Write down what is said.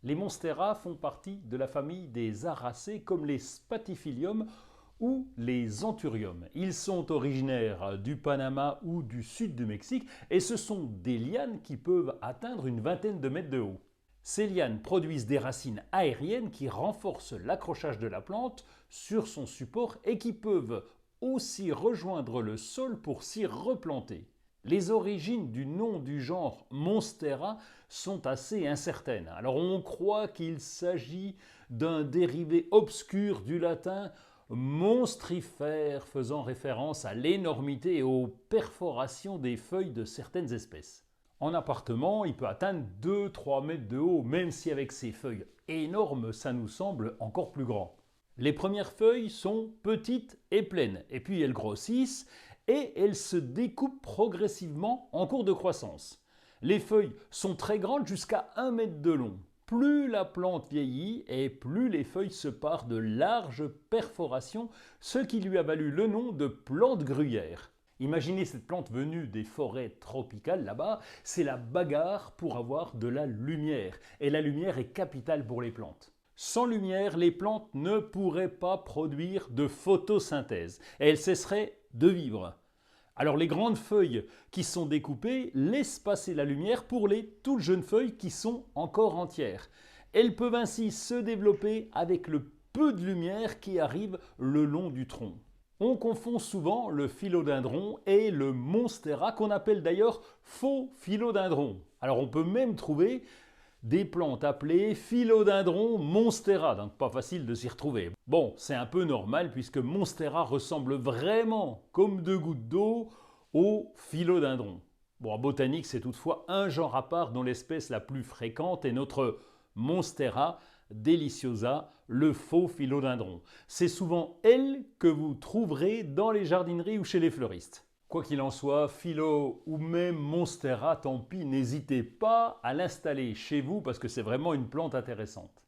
Les monstera font partie de la famille des Aracées comme les Spathiphyllum ou les Anthurium. Ils sont originaires du Panama ou du sud du Mexique et ce sont des lianes qui peuvent atteindre une vingtaine de mètres de haut. Ces lianes produisent des racines aériennes qui renforcent l'accrochage de la plante sur son support et qui peuvent aussi rejoindre le sol pour s'y replanter. Les origines du nom du genre Monstera sont assez incertaines. Alors on croit qu'il s'agit d'un dérivé obscur du latin monstrifère, faisant référence à l'énormité et aux perforations des feuilles de certaines espèces. En appartement, il peut atteindre 2-3 mètres de haut, même si avec ses feuilles énormes, ça nous semble encore plus grand. Les premières feuilles sont petites et pleines, et puis elles grossissent et elles se découpent progressivement en cours de croissance. Les feuilles sont très grandes, jusqu'à 1 mètre de long. Plus la plante vieillit et plus les feuilles se parent de larges perforations, ce qui lui a valu le nom de plante gruyère. Imaginez cette plante venue des forêts tropicales là-bas, c'est la bagarre pour avoir de la lumière. Et la lumière est capitale pour les plantes. Sans lumière, les plantes ne pourraient pas produire de photosynthèse et elles cesseraient de vivre. Alors les grandes feuilles qui sont découpées laissent passer la lumière pour les toutes jeunes feuilles qui sont encore entières. Elles peuvent ainsi se développer avec le peu de lumière qui arrive le long du tronc. On confond souvent le philodendron et le monstera, qu'on appelle d'ailleurs faux philodendron. Alors on peut même trouver des plantes appelées philodendron monstera, donc pas facile de s'y retrouver. Bon, c'est un peu normal puisque monstera ressemble vraiment comme deux gouttes d'eau au philodendron. Bon, en botanique, c'est toutefois un genre à part dont l'espèce la plus fréquente est notre Monstera deliciosa, le faux philodendron. C'est souvent elle que vous trouverez dans les jardineries ou chez les fleuristes. Quoi qu'il en soit, philo ou même monstera, tant pis, n'hésitez pas à l'installer chez vous parce que c'est vraiment une plante intéressante.